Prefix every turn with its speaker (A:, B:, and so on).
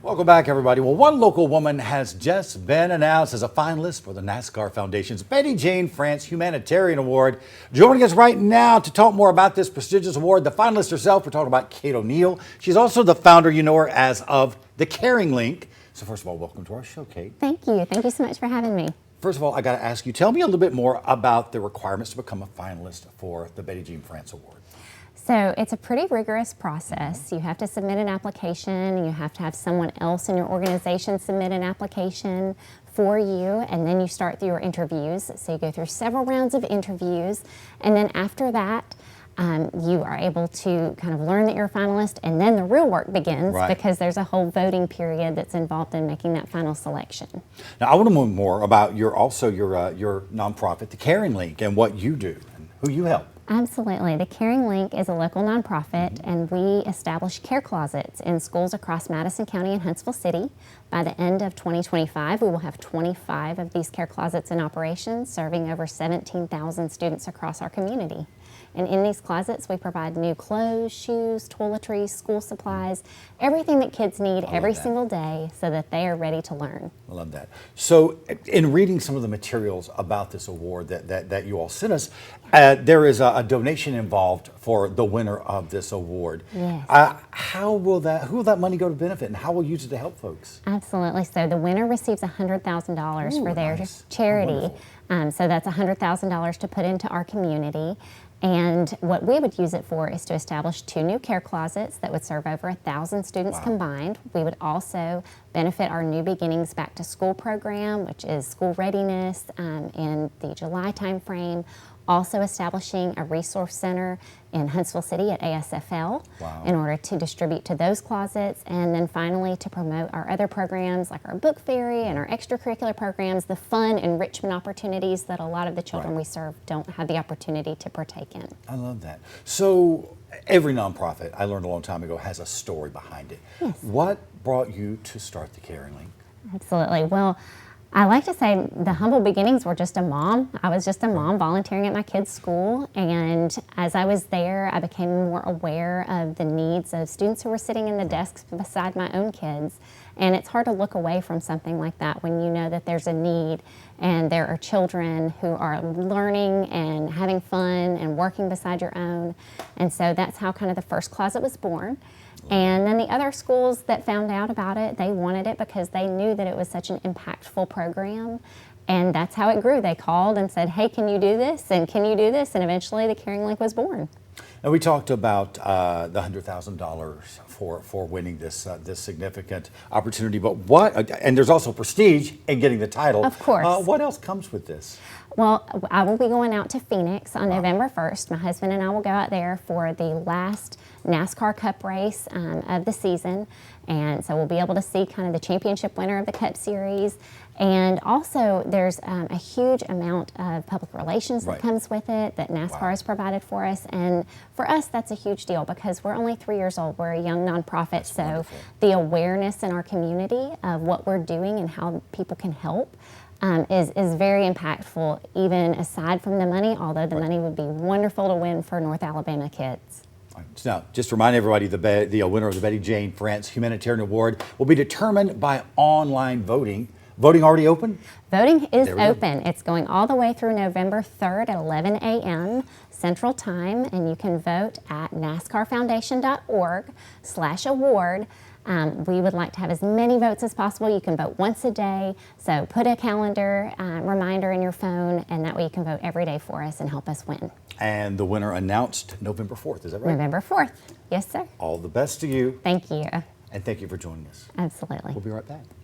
A: Welcome back, everybody. Well, one local woman has just been announced as a finalist for the NASCAR Foundation's Betty Jane France Humanitarian Award. Joining us right now to talk more about this prestigious award, the finalist herself, we're talking about Kate O'Neill. She's also the founder, you know her as of the Caring Link. So first of all, welcome to our show, Kate.
B: Thank you. Thank you so much for having me.
A: First of all, I got to ask you, tell me a little bit more about the requirements to become a finalist for the Betty Jane France Award.
B: So it's a pretty rigorous process. You have to submit an application, you have to have someone else in your organization submit an application for you, and then you start through your interviews. So you go through several rounds of interviews, and then after that, you are able to kind of learn that you're a finalist, and then the real work begins because there's a whole voting period that's involved in making that final selection.
A: Now, I want to know more about your nonprofit, the Caring Link, and what you do and who you help.
B: Absolutely. The Caring Link is a local nonprofit, and we establish care closets in schools across Madison County and Huntsville City. By the end of 2025, we will have 25 of these care closets in operation, serving over 17,000 students across our community. And in these closets, we provide new clothes, shoes, toiletries, school supplies, everything that kids need every single day so that they are ready to learn.
A: I love that. So in reading some of the materials about this award that you all sent us, there is a donation involved for the winner of this award.
B: Yes.
A: Who will that money go to benefit, and how will you use it to help folks?
B: Absolutely. So the winner receives $100,000 for their charity. So that's $100,000 to put into our community. And what we would use it for is to establish 2 new care closets that would serve over 1,000 students combined. We would also benefit our New Beginnings Back to School program, which is school readiness in the July timeframe. Also establishing a resource center in Huntsville City at ASFL in order to distribute to those closets, and then finally to promote our other programs like our book fairy and our extracurricular programs, the fun enrichment opportunities that a lot of the children we serve don't have the opportunity to partake in.
A: I love that. So every nonprofit, I learned a long time ago, has a story behind it.
B: Yes.
A: What brought you to start the Caring Link?
B: Absolutely. Well, I like to say the humble beginnings were just a mom. I was just a mom volunteering at my kids' school, and as I was there, I became more aware of the needs of students who were sitting in the desks beside my own kids. And it's hard to look away from something like that when you know that there's a need and there are children who are learning and having fun and working beside your own. And so that's how kind of the first closet was born. And then the other schools that found out about it, they wanted it because they knew that it was such an impactful program. And that's how it grew. They called and said, hey, can you do this? And can you do this? And eventually the Caring Link was born.
A: Now, we talked about the $100,000 for winning this significant opportunity, but and there's also prestige in getting the title.
B: Of course.
A: What else comes with this?
B: Well, I will be going out to Phoenix on November 1st. My husband and I will go out there for the last NASCAR Cup race of the season. And so we'll be able to see kind of the championship winner of the Cup Series. And also there's a huge amount of public relations that comes with it that NASCAR has provided for us. And for us, that's a huge deal because we're only 3 years old. We're a young nonprofit.
A: That's
B: so
A: wonderful.
B: The awareness in our community of what we're doing and how people can help is very impactful, even aside from the money, although the money would be wonderful to win for North Alabama kids.
A: Now, just to remind everybody, the winner of the Betty Jane France Humanitarian Award will be determined by online voting. Voting already open?
B: Voting is open. It's going all the way through November 3rd at 11 a.m. Central Time, and you can vote at nascarfoundation.org/award. We would like to have as many votes as possible. You can vote once a day, so put a calendar reminder in your phone, and that way you can vote every day for us and help us win.
A: And the winner announced November 4th, is that right?
B: November 4th. Yes, sir.
A: All the best to you.
B: Thank you.
A: And thank you for joining us.
B: Absolutely.
A: We'll be right back.